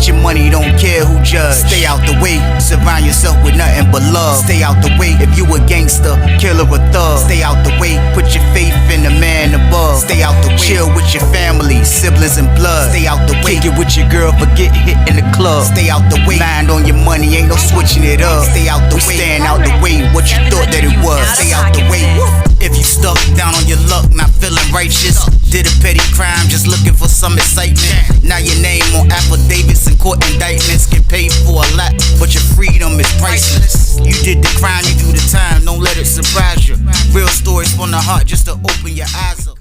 Get your money, don't care who judge. Stay out the way, surround yourself with nothing but love. Stay out the way, if you a gangster, killer or thug. Stay out the way, put your faith in the man above. Stay out the way, chill with your family, siblings and blood. Stay out the way, kick it with your girl, forget hit in the club. Stay out the way, mind on your money, ain't no switching it up. Stay out the way, stand out the way, what you thought that it was. Stay out the way. If you stuck down on your luck, not feeling righteous, did a petty crime, just looking for some excitement. Now your name on affidavits and court indictments, get paid for a lot, but your freedom is priceless. You did the crime, you do the time, don't let it surprise you. Real stories from the heart, just to open your eyes up.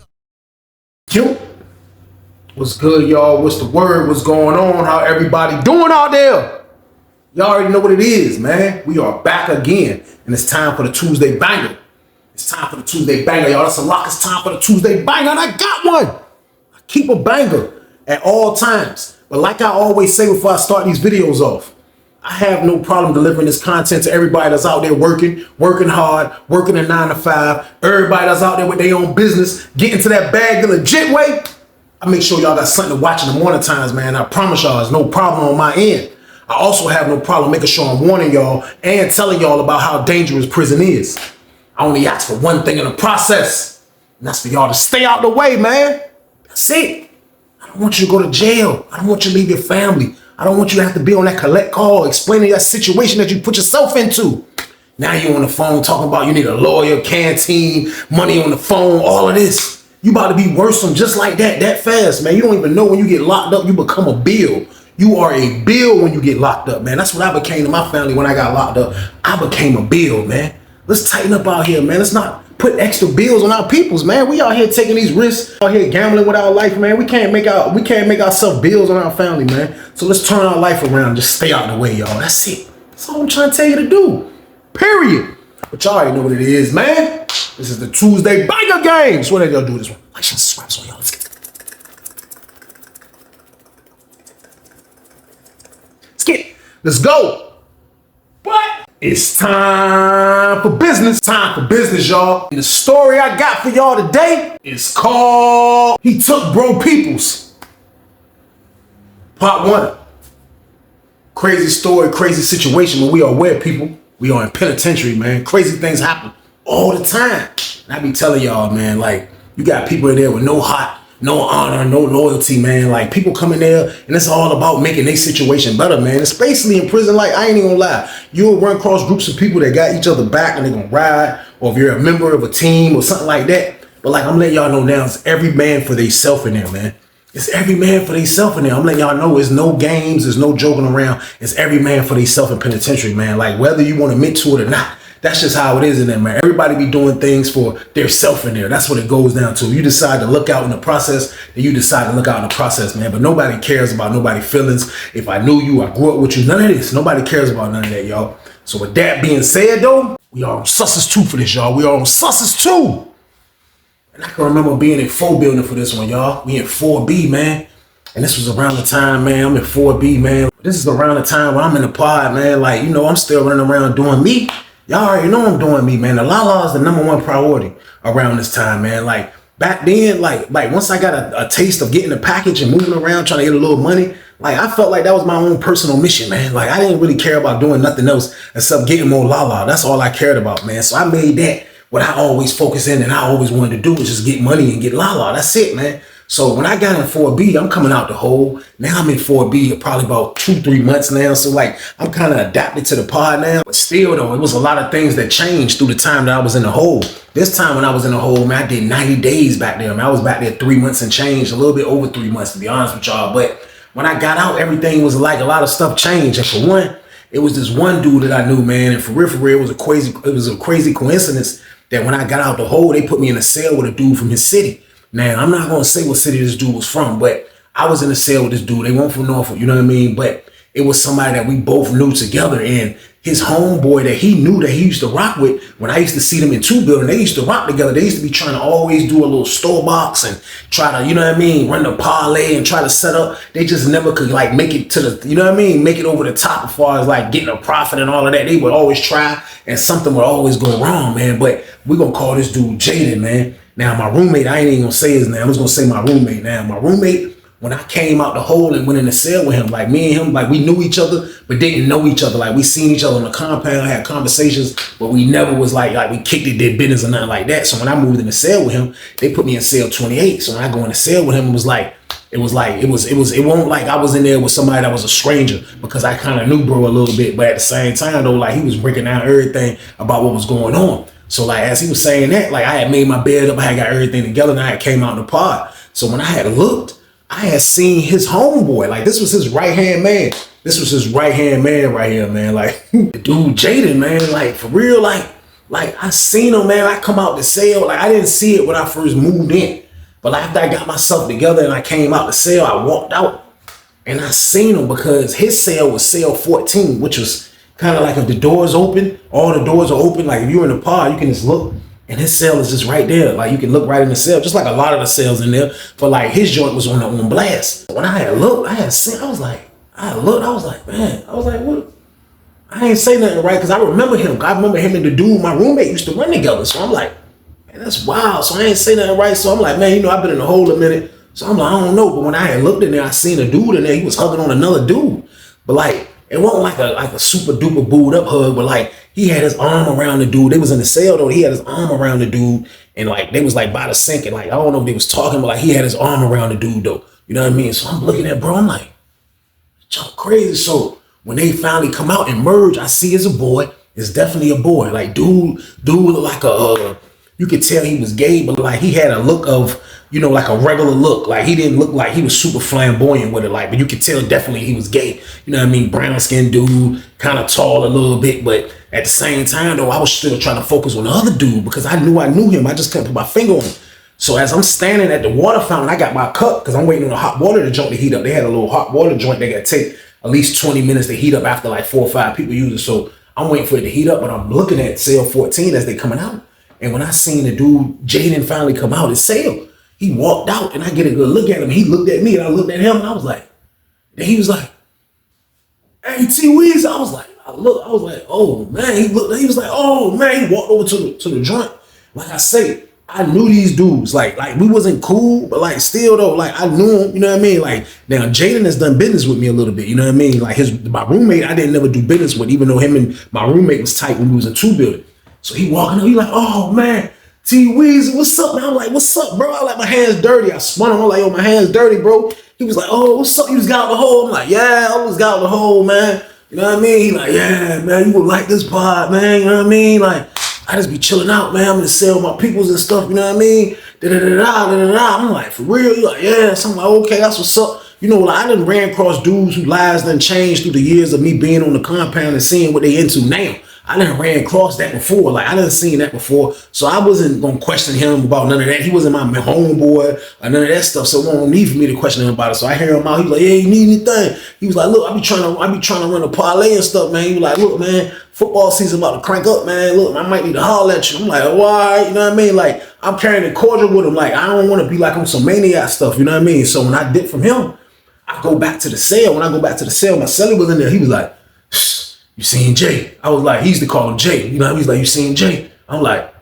Yo, what's good, y'all? What's the word? What's going on? How everybody doing out there? Y'all already know what it is, man. We are back again, and it's time for the Tuesday banger. It's time for the Tuesday banger, y'all. That's a lock. It's time for the Tuesday banger, and I got one. I keep a banger at all times. But like I always say before I start these videos off, I have no problem delivering this content to everybody that's out there working hard, working a 9 to 5. Everybody that's out there with their own business, getting to that bag the legit way. I make sure y'all got something to watch in the morning times, man. I promise y'all, there's no problem on my end. I also have no problem making sure I'm warning y'all and telling y'all about how dangerous prison is. I only ask for one thing in the process, and that's for y'all to stay out the way, man. That's it. I don't want you to go to jail. I don't want you to leave your family. I don't want you to have to be on that collect call explaining that situation that you put yourself into. Now you're on the phone talking about you need a lawyer, canteen, money on the phone, all of this. You about to be worse than just like that fast, man. You don't even know when you get locked up, you become a bill. You are a bill when you get locked up, man. That's what I became to my family when I got locked up. I became a bill, man. Let's tighten up out here, man. Let's not put extra bills on our peoples, man. We out here taking these risks, out here gambling with our life, man. We can't make ourselves bills on our family, man. So let's turn our life around. Just stay out of the way, y'all. That's it. That's all I'm trying to tell you to do. Period. But y'all already know what it is, man. This is the Tuesday banger game. So what are y'all do this one? Like, share, subscribe, so y'all. Let's go. But it's time for business. Time for business, y'all. And the story I got for y'all today is called He Took Bro Peoples. Part 1. Crazy story, crazy situation, but we are aware, people. We are in penitentiary, man. Crazy things happen all the time. And I be telling y'all, man, like, you got people in there with no heart, no honor, no loyalty, man. Like, people come in there and it's all about making their situation better, man. It's basically in prison, like, I ain't even gonna lie. You'll run across groups of people that got each other back and they gonna ride, or if you're a member of a team or something like that. But like, I'm letting y'all know now, it's every man for theyself in there, man. It's every man for theyself in there. I'm letting y'all know it's no games, there's no joking around. It's every man for theyself in penitentiary, man. Like, whether you want to admit to it or not, that's just how it is in there, man. Everybody be doing things for their self in there. That's what it goes down to. You decide to look out in the process, then you decide to look out in the process, man. But nobody cares about nobody's feelings. If I knew you, I grew up with you. None of this. Nobody cares about none of that, y'all. So with that being said, though, we are on Susses 2 for this, y'all. We are on Susses 2. And I can remember being in 4 building for this one, y'all. We in 4B, man. And this was around the time, man, I'm in 4B, man. This is around the time when I'm in the pod, man. Like, you know, I'm still running around doing me. Y'all already know I'm doing me, man. The la is the #1 priority around this time, man. Like, back then, like once I got a taste of getting the package and moving around, trying to get a little money, like, I felt like that was my own personal mission, man. Like, I didn't really care about doing nothing else except getting more la. That's all I cared about, man. So I made that what I always focus in and I always wanted to do was just get money and get la. That's it, man. So when I got in 4B, I'm coming out the hole. Now I'm in 4B probably about 2-3 months now. So like, I'm kind of adapted to the pod now. But still though, it was a lot of things that changed through the time that I was in the hole. This time when I was in the hole, man, I did 90 days back there. Man, I was back there 3 months and change, a little bit over 3 months to be honest with y'all. But when I got out, everything was like a lot of stuff changed. And for one, it was this one dude that I knew, man. And for real, it was a crazy coincidence that when I got out the hole, they put me in a cell with a dude from his city. Now, I'm not going to say what city this dude was from, but I was in a cell with this dude. They weren't from Norfolk, you know what I mean? But it was somebody that we both knew together. And his homeboy that he knew that he used to rock with, when I used to see them in 2 building, they used to rock together. They used to be trying to always do a little store box and try to, you know what I mean, run the parlay and try to set up. They just never could like make it to the, you know what I mean, make it over the top as far as like getting a profit and all of that. They would always try and something would always go wrong, man. But we're going to call this dude Jaden, man. Now, my roommate, I ain't even going to say his name. I'm just going to say my roommate now. My roommate when I came out the hole and went in the cell with him, like me and him, like we knew each other, but didn't know each other. Like we seen each other on the compound, had conversations, but we never was like we kicked it, did business or nothing like that. So when I moved in the cell with him, they put me in cell 28. So when I go in the cell with him, it wasn't like I was in there with somebody that was a stranger, because I kind of knew bro a little bit, but at the same time though, like he was breaking down everything about what was going on. So like as he was saying that, like I had made my bed up, I had got everything together, and I had came out in the pod. So when I had looked, I had seen his homeboy. Like this was his right hand man. This was his right hand man right here, man. Like the dude Jaden, man. Like for real, like I seen him, man. I come out the cell, like I didn't see it when I first moved in, but like, after I got myself together and I came out the cell, I walked out and I seen him, because his cell was cell 14, which was kind of like if the doors open, all the doors are open. Like if you're in the pod, you can just look, and his cell is just right there. Like you can look right in the cell, just like a lot of the cells in there. But like his joint was on blast. When I had looked, I was like, man, what? I ain't say nothing, right? Because I remember him. I remember him and the dude, my roommate, used to run together. So I'm like, man, that's wild. So I ain't say nothing, right? So I'm like, man, I've been in the hole a minute. So I'm like, I don't know. But when I had looked in there, I seen a dude in there. He was hugging on another dude. But like, it wasn't like a super duper booed up hug, but like he had his arm around the dude. They was in the cell though. He had his arm around the dude, and like they was like by the sink, and like I don't know if they was talking, but like he had his arm around the dude though. You know what I mean? So I'm looking at bro. I'm like, y'all crazy. So when they finally come out and merge, I see it's a boy. It's definitely a boy. Like dude looked like you could tell he was gay, but like he had a look of, like a regular look. Like he didn't look like he was super flamboyant with it, like, but you could tell definitely he was gay. You know what I mean? Brown skinned dude, kind of tall a little bit, but at the same time though, I was still trying to focus on the other dude, because I knew him. I just couldn't put my finger on him. So as I'm standing at the water fountain, I got my cup, because I'm waiting on the hot water joint to heat up. They had a little hot water joint that got to take at least 20 minutes to heat up after like 4 or 5 people use it. So I'm waiting for it to heat up, but I'm looking at cell 14 as they coming out. And when I seen the dude, Jaden, finally come out his cell, he walked out and I get a good look at him. He looked at me and I looked at him, and I was like, and he was like, hey, T-Weez. I was like, oh man. He was like, oh man. He walked over to the joint. Like I say, I knew these dudes. Like we wasn't cool, but like still though, like I knew him, you know what I mean? Like now Jaden has done business with me a little bit, you know what I mean? Like my roommate, I didn't never do business with, even though him and my roommate was tight when we was in 2 building. So he walking up, he like, oh man, T-Weez, what's up, man? I'm like, what's up, bro? I like, my hands dirty. I spun him. I'm like, yo, my hands dirty, bro. He was like, oh, what's up? You just got out the hole. I'm like, yeah, I just got out the hole, man. You know what I mean? He like, yeah, man, you would like this pod, man. You know what I mean? Like, I just be chilling out, man. I'm in the cell with my peoples and stuff. You know what I mean? Da-da-da-da-da-da-da. I'm like, for real? You like, yeah. So I'm like, okay, that's what's up. Like I done ran across dudes whose lives done changed through the years of me being on the compound and seeing what they into now. I done ran across that before. Like I done seen that before. So I wasn't gonna question him about none of that. He wasn't my homeboy or none of that stuff. So it wasn't need for me to question him about it. So I hear him out. He was like, yeah, you need anything? He was like, look, I be trying to run a parlay and stuff, man. He was like, look, man, football season about to crank up, man. Look, I might need to holler at you. I'm like, oh, all right, you know what I mean? Like I'm carrying a cordial with him. Like I don't want to be like on some maniac stuff, you know what I mean? So when I dip from him, I go back to the cell. When I go back to the cell, my cellie was in there. He was like, you seen Jay? I was like, he used to call him Jay. You know, he's like, you seen Jay? I'm like,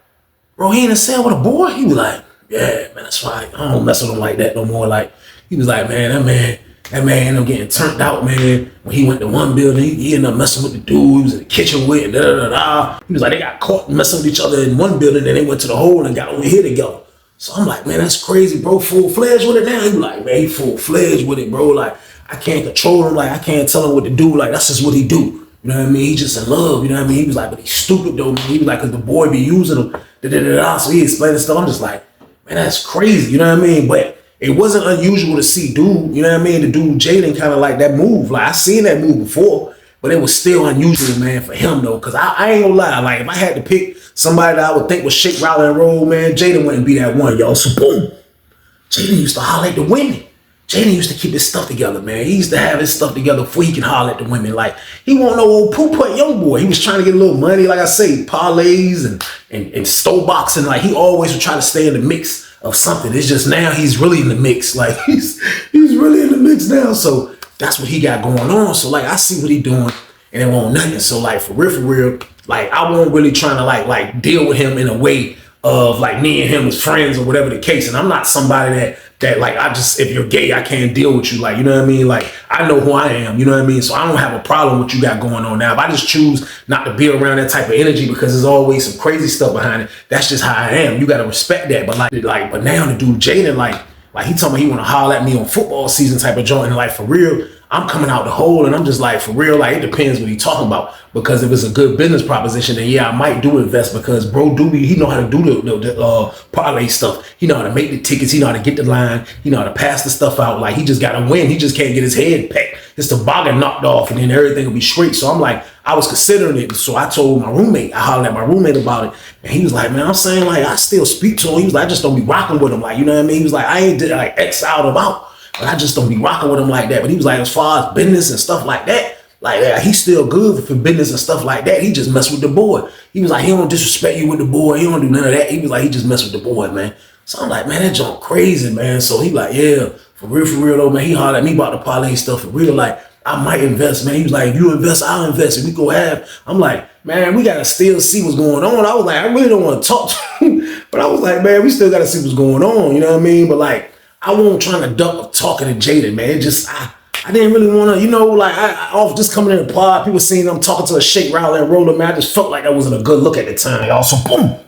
bro, he in the cell with a boy? He was like, yeah, man, that's right. I don't mess with him like that no more. Like, he was like, man, that man ended up getting turned out, man. When he went to one building, he ended up messing with the dude he was in the kitchen with, and da-da-da-da. He was like, they got caught messing with each other in one building, then they went to the hole and got over here together. So I'm like, man, that's crazy, bro. Full-fledged with it now? He was like, man, he full-fledged with it, bro. Like, I can't control him. Like, I can't tell him what to do. Like, that's just what he do. You know what I mean? He just in love. You know what I mean? He was like, but he's stupid though, man. He was like, cause the boy be using him. Da-da-da-da. So he explained stuff. I'm just like, man, that's crazy. You know what I mean? But it wasn't unusual to see dude, you know what I mean? The dude Jaden kind of like that move. Like I seen that move before, but it was still unusual, man, for him though. Cause I ain't gonna lie. Like if I had to pick somebody that I would think would shake, rattle, and roll, man, Jaden wouldn't be that one, y'all. So boom. Jaden used to holler at the women. Jaden used to keep his stuff together, man. He used to have his stuff together before he can holler at the women. Like, he wasn't no old poo-put young boy. He was trying to get a little money, like I say, parlays and store boxing. Like, he always would try to stay in the mix of something. It's just now he's really in the mix. Like, he's really in the mix now. So, that's what he got going on. So, like, I see what he doing, and it won't nothing. So, like, for real, like, I won't really trying to, like deal with him in a way of, like, me and him as friends or whatever the case. And I'm not somebody that that like if you're gay, I can't deal with you. Like, you know what I mean? Like, I know who I am, you know what I mean? So I don't have a problem with what you got going on now. If I just choose not to be around that type of energy because there's always some crazy stuff behind it, that's just how I am. You gotta respect that. But now the dude Jaden, like he told me he wanna holler at me on football season type of joint, and like for real, I'm coming out the hole, and I'm just like, for real, like it depends what he talking about. Because if it's a good business proposition, then yeah, I might do invest, because bro Doobie, he know how to do the parlay stuff. He know how to make the tickets. He know how to get the line. He know how to pass the stuff out. Like, he just got to win. He just can't get his head packed. It's toboggan knocked off, and then everything will be straight. So I'm like, I was considering it. So I told my roommate, I hollered at my roommate about it, and he was like, man, I'm saying, like, I still speak to him. He was like, I just don't be rocking with him. Like, you know what I mean? He was like, I ain't like exiled him out, but I just don't be rocking with him like that. But he was like, as far as business and stuff like that, like, yeah, he's still good for business and stuff like that. He just mess with the boy. He was like, he don't disrespect you with the boy. He don't do none of that. He was like, he just mess with the boy, man. So I'm like, man, that junk crazy, man. So he like, yeah, for real though, man. He hollered at me about the parlay stuff for real. Like, I might invest, man. He was like, if you invest, I'll invest. If we go have, I'm like, man, we gotta still see what's going on. I was like, I really don't want to talk to him, but I was like, man, we still gotta see what's going on. You know what I mean? But like, I wasn't trying to duck talking to Jaden, man. It just, I didn't really want to, you know, like, I off just coming in the pod, people seeing I'm talking to a Shake, Rattle, and Roller, man. I just felt like that wasn't a good look at the time, y'all. So boom.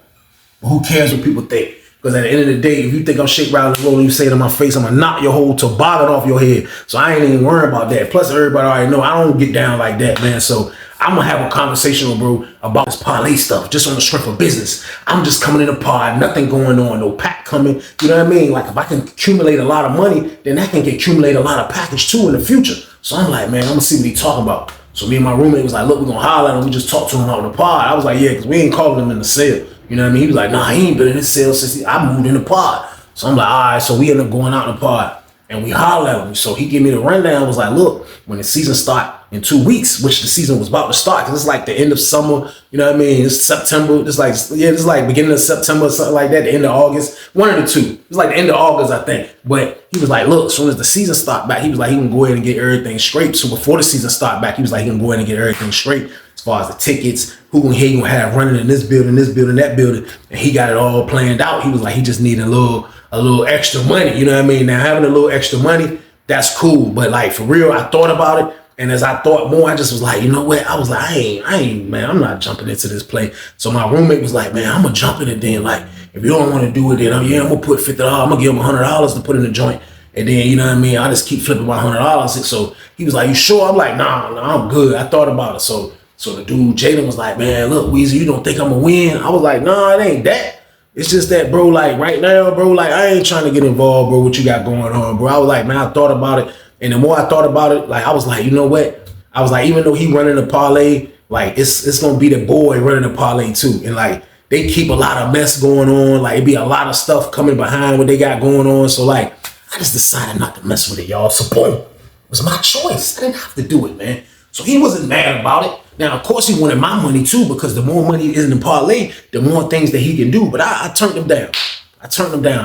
But who cares what people think? Because at the end of the day, if you think I'm Shake, Rattle, and Roller, you say it in my face, I'm going to knock your whole toboggan off your head. So I ain't even worried about that. Plus, everybody already know I don't get down like that, man. So I'm going to have a conversation with bro about this parlay stuff, just on the strength of business. I'm just coming in the pod, nothing going on, no pack coming. You know what I mean? Like, if I can accumulate a lot of money, then I can accumulate a lot of package too in the future. So I'm like, man, I'm going to see what he talking about. So me and my roommate was like, look, we're going to holler at him. We just talked to him on the pod. I was like, yeah, because we ain't calling him in the cell. You know what I mean? He was like, nah, he ain't been in his cell since I moved in the pod. So I'm like, all right. So we ended up going out in the pod. And we hollered at him. So he gave me the rundown. Was like, look, when the season start in 2 weeks, which the season was about to start, because it's like the end of summer, you know what I mean? It's September. It's like beginning of September or something like that, the end of August. One of the two. It's like the end of August, I think. But he was like, look, as soon as the season start back, he was like, he can go ahead and get everything straight. So before the season start back, he was like, he can go ahead and get everything straight as far as the tickets, who he gonna have running in this building, that building. And he got it all planned out. He was like, he just needed a little extra money. You know what I mean? Now, having a little extra money, that's cool. But like, for real, I thought about it. And as I thought more, I just was like, you know what? I was like, I ain't, man, I'm not jumping into this play. So my roommate was like, man, I'm gonna jump in it then. Like, if you don't want to do it, then I'm gonna put $50. I'm gonna give him $100 to put in the joint. And then, you know what I mean? I just keep flipping my $100. So he was like, you sure? I'm like, nah, I'm good. I thought about it. So the dude, Jaden, was like, man, look, Weezy, you don't think I'm gonna win? I was like, nah, it ain't that. It's just that, bro, like right now, bro, like I ain't trying to get involved, bro, what you got going on, bro. I was like, man, I thought about it. And the more I thought about it, like I was like, you know what? I was like, even though he running the parlay, like it's gonna be the boy running the parlay too. And like they keep a lot of mess going on. Like it be a lot of stuff coming behind what they got going on. So like I just decided not to mess with it, y'all. So boom, it was my choice. I didn't have to do it, man. So he wasn't mad about it. Now, of course, he wanted my money too, because the more money is in the parlay, the more things that he can do. But I turned him down.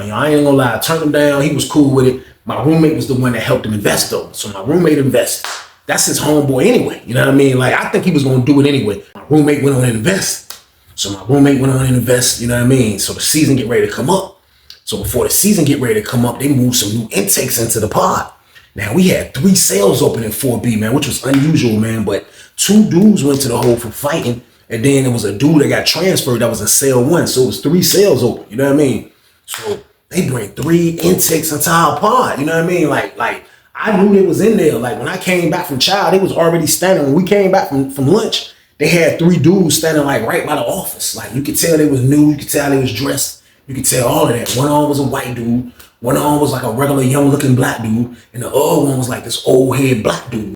Y'all. I ain't gonna lie. I turned him down. He was cool with it. My roommate was the one that helped him invest though. So my roommate invested. That's his homeboy anyway. You know what I mean? Like, I think he was gonna do it anyway. My roommate went on and invest. You know what I mean? So the season get ready to come up. So before the season get ready to come up, they moved some new intakes into the pod. Now, we had 3 sales open in 4B, man, which was unusual, man. But 2 dudes went to the hole for fighting. And then there was a dude that got transferred that was in sale 1. So it was 3 sales open, you know what I mean? So they bring 3 intakes into our pod, you know what I mean? Like I knew they was in there. Like when I came back from child, they was already standing. When we came back from lunch, they had 3 dudes standing like right by the office. Like you could tell they was new. You could tell they was dressed. You could tell all of that. One arm was a white dude. One arm was like a regular young looking black dude. And the other one was like this old head black dude.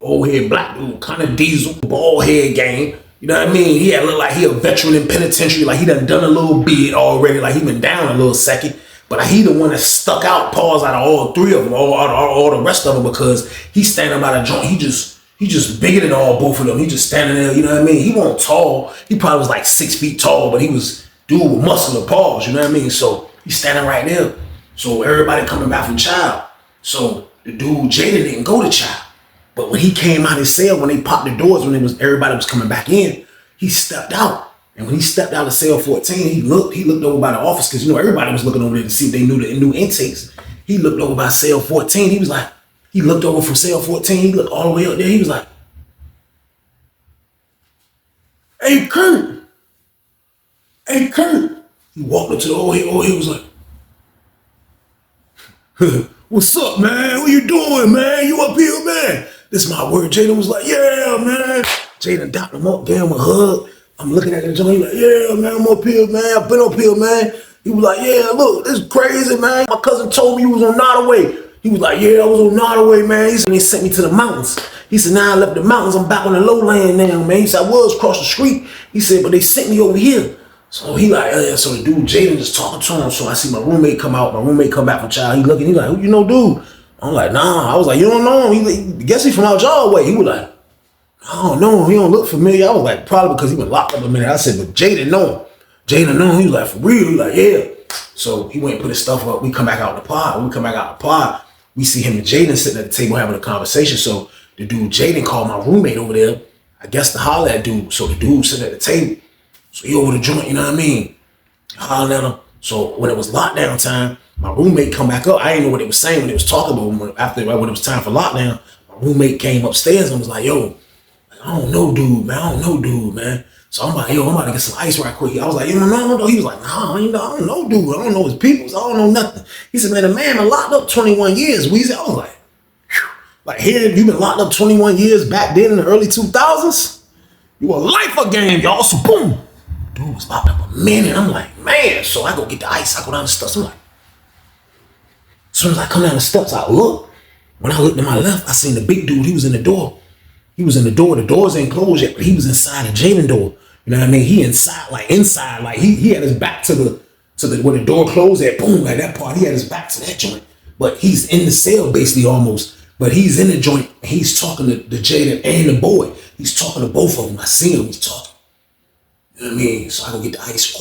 Kind of diesel, bald head gang. You know what I mean? He had looked like he a veteran in penitentiary. Like he done a little bit already. Like he been down a little second. But he the one that stuck out, paws out of all 3 of them, all the rest of them, because he's standing by the joint. He just bigger than both of them. He just standing there, you know what I mean? He wasn't tall. He probably was like 6 feet tall, but he was dude with muscular paws, you know what I mean? So he's standing right there. So everybody coming back from child. So the dude, Jaden, didn't go to child. But when he came out his cell, when they popped the doors, everybody was coming back in, he stepped out. And when he stepped out of cell 14, he looked over by the office, because, you know, everybody was looking over there to see if they knew the new intakes. He looked over by cell 14. He was like, he looked over from cell 14. He looked all the way up there. He was like, hey, Kurt. Hey, Kurt. He walked up to the old head. Old head was like, what's up, man? What you doing, man? You up here, man? This is my word. Jaden was like, yeah, man. Jaden dapped him up, gave him a hug. I'm looking at the joint. He like, yeah, man, I'm up here, man. I've been up here, man. He was like, yeah, look, this is crazy, man. My cousin told me you was on Nottoway. He was like, yeah, I was on Nottoway, man. He said, they sent me to the mountains. He said, now I left the mountains. I'm back on the lowland now, man. He said, I was across the street. He said, but they sent me over here. So he like, yeah, so the dude, Jaden, just talking to him. So I see my roommate come out. My roommate come back from child. He looking, he like, who you know, dude? I'm like, nah. I was like, you don't know him? He guess he from out y'all way. He was like, I don't know him. He don't look familiar. I was like, probably because he been locked up a minute. I said, but Jaden know him. Jaden know him. He was like, for real? He like, yeah. So he went and put his stuff up. We come back out in the pod. When we come back out the pod, we see him and Jaden sitting at the table having a conversation. So the dude, Jaden, called my roommate over there, I guess, to holler at dude. So the dude sitting at the table. So he over the joint, you know what I mean? Hollering at him. So when it was lockdown time, my roommate come back up. I didn't know what they was saying when they was talking about him. After, when it was time for lockdown, my roommate came upstairs and was like, yo, I don't know, dude, man. I don't know, dude, man. So I'm like, yo, I'm about to get some ice right quick. I was like, you don't know? He was like, nah, I don't know, dude. I don't know his peoples. I don't know nothing. He said, man, the man been locked up 21 years, Weezy. I was like, whew. Like, here, you been locked up 21 years back then in the early 2000s? You a lifer game, y'all. So boom. Dude was locked up a minute. I'm like, man. So I go get the ice. I go down the steps. I'm like, as soon as I come down the steps, I look. When I looked to my left, I seen the big dude. He was in the door. He was in the door. The doors ain't closed yet, but he was inside the Jaden door. You know what I mean? He inside, like he had his back to the where the door closed at. Boom, at that part, he had his back to that joint. But he's in the cell basically almost. But he's in the joint. And he's talking to Jaden and the boy. He's talking to both of them. I see him. He's talking. You know what I mean? So I go get the ice.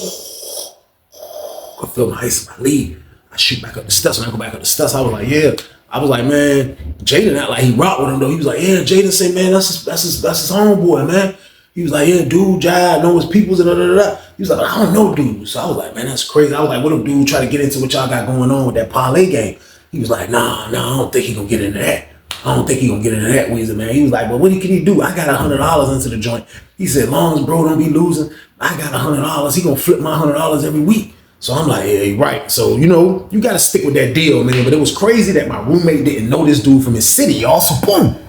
I feel my ice in my lead. I shoot back up the steps. When I go back up the steps, I was like, yeah. I was like, man, Jaden act like he rocked with him though. He was like, yeah, Jaden say, man, that's his homeboy, man. He was like, yeah, dude, Jai, know his peoples and da da da. He was like, I don't know, dude. So I was like, man, that's crazy. I was like, what if dude try to get into what y'all got going on with that parlay game? He was like, nah, I don't think he gonna get into that. I don't think he gonna get into that, Weezy, man. He was like, well, what can he do? I got $100 into the joint. He said, long as bro don't be losing, I got $100. He gonna flip my $100 every week. So I'm like, yeah, you're right. So, you know, you got to stick with that deal, man. But it was crazy that my roommate didn't know this dude from his city, y'all. So, boom.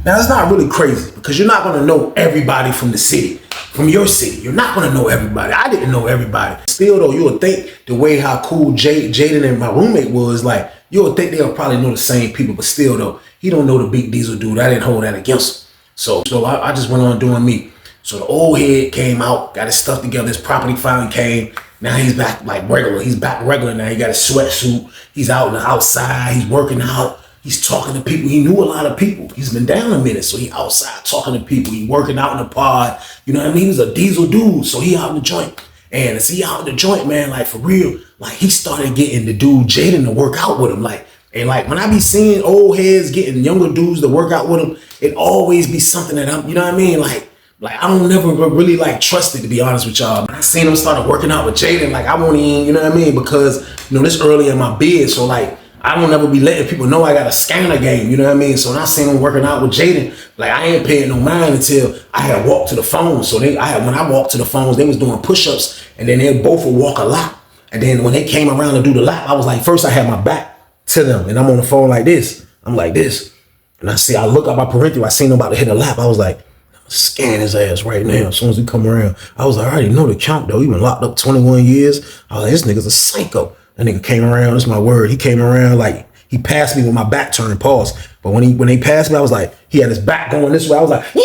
Now, it's not really crazy because you're not going to know everybody from the city, from your city. You're not going to know everybody. I didn't know everybody. Still, though, you would think the way how cool Jaden and my roommate was, like, you would think they'll probably know the same people. But still, though, he don't know the big diesel dude. I didn't hold that against him. So I just went on doing me. So the old head came out, got his stuff together. His property finally came. Now he's back like regular. He's back regular now. He got his sweatsuit. He's out on the outside. He's working out. He's talking to people. He knew a lot of people. He's been down a minute. So he outside talking to people. He working out in the pod. You know what I mean? He was a diesel dude. So he out in the joint. And as he out in the joint, man, like for real, like he started getting the dude Jaden to work out with him. Like, and like when I be seeing old heads getting younger dudes to work out with them, it always be something that I'm, you know what I mean? Like I don't never really like trust it, to be honest with y'all. When I seen him started working out with Jaden, like I won't even, you know what I mean? Because, you know, this early in my bid, so like I don't ever be letting people know I got a scanner game, you know what I mean? So when I seen him working out with Jaden, like I ain't paying no mind until I had walked to the phone. So when I walked to the phones, they was doing push-ups and then they both would walk a lap. And then when they came around to do the lap, I was like, first I had my back to them and I'm on the phone like this. I'm like this. And I look up my parental, I seen him about to hit a lap. I was like, scan his ass right now. As soon as he come around, I was like, I already know the count though. He been locked up 21 years. I was like, this nigga's a psycho. That nigga came around. That's my word. He came around like he passed me with my back turned. Pause. But when they passed me, I was like, he had his back going this way. I was like, this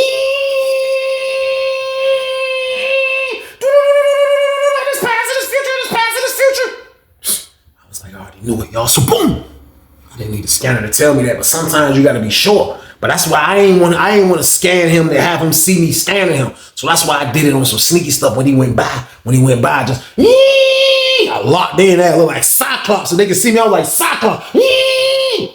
past in this future. I was like, I already knew it, y'all. So boom. I didn't need a scanner to tell me that, but sometimes you got to be sure. But that's why I ain't want to scan him to have him see me scanning him. So that's why I did it on some sneaky stuff when he went by. I locked in that look like Cyclops so they could see me. I was like Cyclops.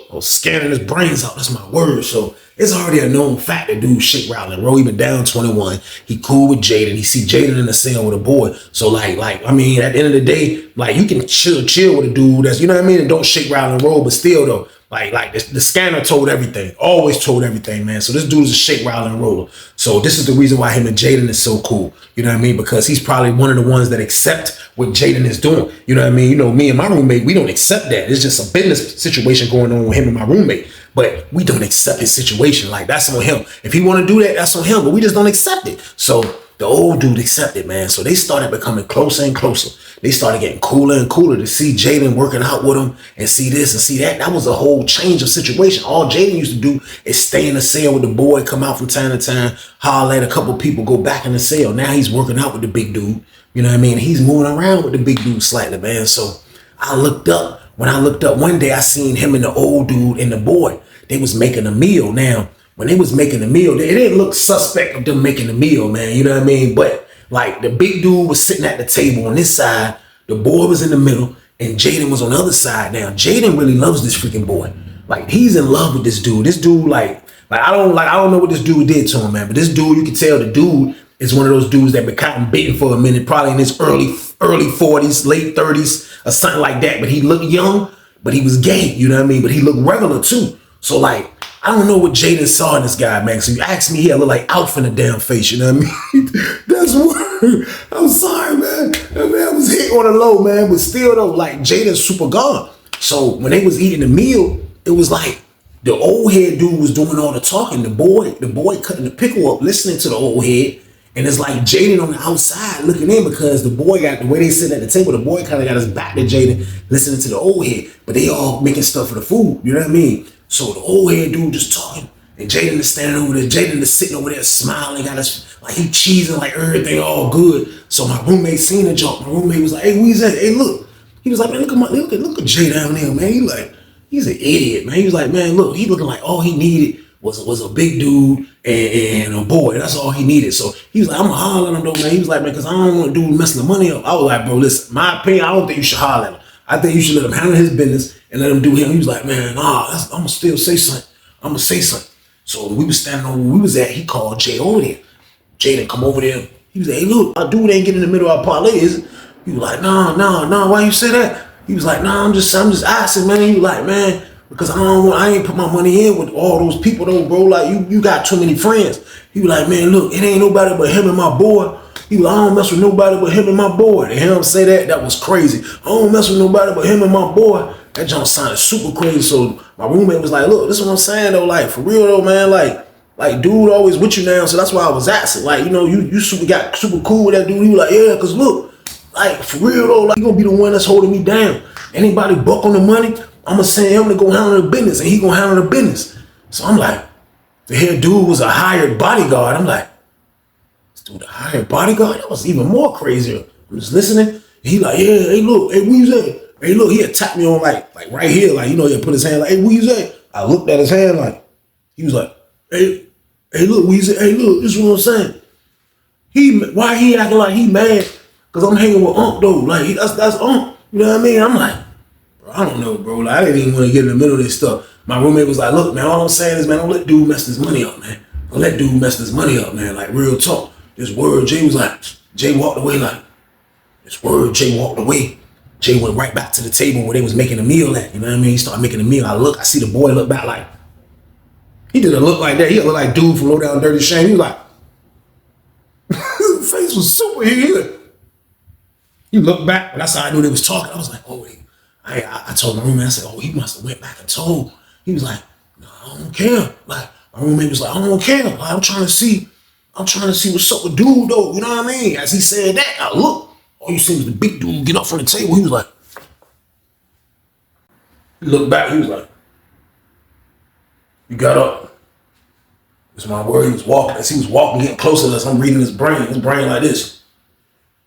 or scanning his brains out. That's my word. So it's already a known fact that dude shit rattling, bro. He been down 21. He cool with Jaden. He see Jaden in the cell with a boy. So like, I mean, at the end of the day, like you can chill with a dude that's, you know what I mean, and don't shake, rattle, and roll, but still though, like the scanner told everything, always told everything, man. So this dude is a shake, rattle, and roller. So this is the reason why him and Jaden is so cool. You know what I mean? Because he's probably one of the ones that accept what Jaden is doing. You know what I mean? You know, me and my roommate, we don't accept that. It's just a business situation going on with him and my roommate. But we don't accept his situation. Like, that's on him. If he want to do that, that's on him. But we just don't accept it. So the old dude accepted, man. So they started becoming closer and closer. They started getting cooler and cooler to see Jaden working out with him and see this and see that. That was a whole change of situation. All Jaden used to do is stay in the cell with the boy, come out from time to time, holler at a couple people, go back in the cell. Now he's working out with the big dude. You know what I mean? He's moving around with the big dude slightly, man. So I looked up. When I looked up one day, I seen him and the old dude and the boy. They was making a meal. Now, when they was making the meal, it didn't look suspect of them making the meal, man. You know what I mean? But like the big dude was sitting at the table on this side, the boy was in the middle, and Jaden was on the other side. Now, Jaden really loves this freaking boy. Like, he's in love with this dude. This dude, like I don't know what this dude did to him, man. But this dude, you can tell the dude is one of those dudes that been cotton bitten for a minute, probably in his early 40s, late 30s, or something like that. But he looked young, but he was gay, you know what I mean? But he looked regular too. So like, I don't know what Jaden saw in this guy, man. So you asked me here, I look like Alf in the damn face, you know what I mean? That's what, I'm sorry, man. That man was hit on the low, man. But still though, like Jaden's super gone. So when they was eating the meal, it was like the old head dude was doing all the talking. The boy cutting the pickle up, listening to the old head. And it's like Jaden on the outside looking in because the boy got, the way they sit at the table, the boy kind of got his back to Jaden listening to the old head. But they all making stuff for the food, you know what I mean? So the old head dude just talking, and Jaden is standing over there. Jaden is sitting over there smiling, got his, like he cheesing, like everything all good. So my roommate seen the joke. My roommate was like, "Hey, where's that? Hey, look." He was like, "Man, look at Jay down there, man. He like, he's an idiot, man." He was like, "Man, look, he looking like all he needed was a big dude and a boy. That's all he needed." So he was like, "I'm gonna holler at him though, man." He was like, "Man, because I don't want dude messing the money up." I was like, "Bro, listen, my opinion, I don't think you should holler at him. I think you should let him handle his business and let him do him." He was like, "Man, nah, I'm gonna still say something. I'm gonna say something." So we was standing on where we was at. He called Jay over there. Jay didn't come over there. He was like, "Hey, look, our dude ain't getting in the middle of our parlay, is it?" He was like, nah, why you say that? He was like, "Nah, I'm just asking, man." He was like, "Man, because I ain't put my money in with all those people though, bro. Like you got too many friends." He was like, "Man, look, it ain't nobody but him and my boy." He was like, "I don't mess with nobody but him and my boy." To hear him say that, that was crazy. "I don't mess with nobody but him and my boy." That junk sounded super crazy. So my roommate was like, "Look, this is what I'm saying though, like for real though, man, like dude always with you now." So that's why I was asking, like, you know, you got super cool with that dude. He was like, "Yeah, cause look, like for real though, like you gonna be the one that's holding me down. Anybody buck on the money, I'm gonna send him to go handle the business, and he gonna handle the business." So I'm like, the head dude was a hired bodyguard. I'm like, this dude a hired bodyguard? That was even more crazier. I'm just listening. He like, "Yeah, hey look, hey, where you at? Hey look," he attacked me on like right here, like, you know, he put his hand like, "Hey, where you at?" I looked at his hand like, he was like, hey look, where you at? Hey look, this is what I'm saying. Why he acting like he mad? Cause I'm hanging with Unc though. Like that's Unc. You know what I mean? I'm like, bro, I don't know, bro. Like, I didn't even want to get in the middle of this stuff. My roommate was like, "Look, man, all I'm saying is, man, don't let dude mess this money up, man. Don't let dude mess this money up, man. Like, real talk." This word, Jay was like, Jay walked away like, this word, Jay walked away. Jay went right back to the table where they was making a meal at. You know what I mean? He started making a meal. I see the boy look back like, he didn't look like that. He look like dude from Low Down Dirty Shame. He was like, his face was super here. He looked back, but that's how I knew they was talking. I was like, "Oh, wait." I told my roommate, I said, "Oh, he must have went back and told." He was like, "No, I don't care." Like, my roommate was like, "I don't care. Like, I'm trying to see what's up with dude though." You know what I mean? As he said that, I look, all you see was the big dude get up from the table. He was like, he looked back, he was like, he got up. It's my word, he was walking. As he was walking, getting closer to us, I'm reading his brain like this.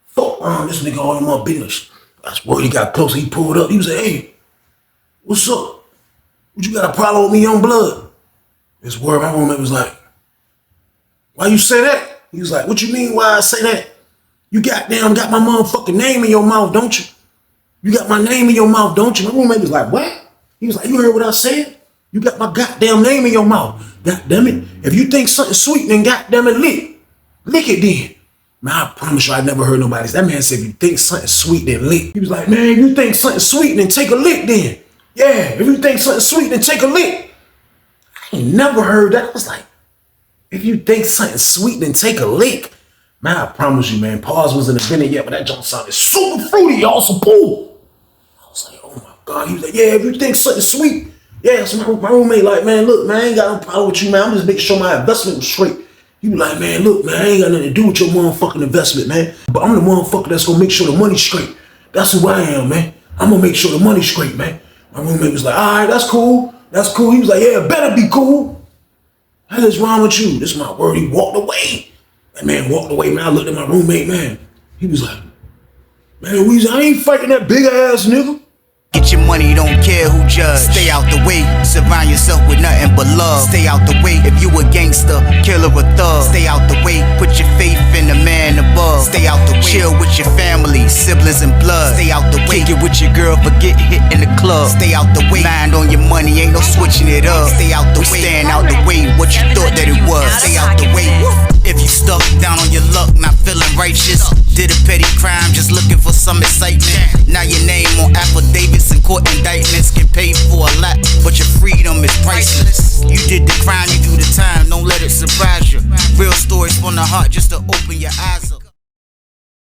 "Fuck around this nigga all in my business." That's where he got closer. He pulled up. He was like, "Hey, what's up? What you got a problem with me, young blood?" This word, my roommate was like, "Why you say that?" He was like, "What you mean why I say that? You goddamn got my motherfucking name in your mouth, don't you? You got my name in your mouth, don't you?" My roommate was like, "What?" He was like, you heard what I said? You got my goddamn name in your mouth. God damn it. If you think something sweet, then goddamn it, lick it then. Man, I promise you, I never heard nobody. That man said, if you think something sweet, then lick. He was like, man, if you think something sweet, then take a lick then. Yeah, if you think something sweet, then take a lick. I ain't never heard that. I was like, if you think something sweet, then take a lick. Man, I promise you, man, Pause wasn't invented yet, but that junk sounded super fruity, y'all, some pool. I was like, oh my God. He was like, yeah, if you think something sweet. Yeah, so my roommate like, man, look, man, I ain't got no problem with you, man. I'm just making sure my investment was straight. He was like, man, look, man, I ain't got nothing to do with your motherfucking investment, man. But I'm the motherfucker that's gonna make sure the money's straight. That's who I am, man. I'm gonna make sure the money's straight, man. My roommate was like, all right, that's cool. That's cool. He was like, yeah, it better be cool. What is wrong with you? This is my word. He walked away. That man walked away, man. I looked at my roommate, man. He was like, man, Weezy, I ain't fighting that big ass nigga. Get your money, don't care who judge. Stay out the way, surround yourself with nothing but love. Stay out the way if you a gangster, killer or thug. Stay out the way, put your faith in the man above. Stay out the way, chill with your family, siblings and blood. Stay out the way, kick it with your girl, forget hit in the club. Stay out the way, mind on your money, ain't no switching it up. Stay out the way, stand out the way, what you thought that it was. Stay out the way. If you stuck down on your luck, not feeling righteous, did a petty crime, just looking for some excitement. Now your name on affidavits and court indictments can pay for a lot, but your freedom is priceless. You did the crime, you do the time, don't let it surprise you. Real stories from the heart just to open your eyes up.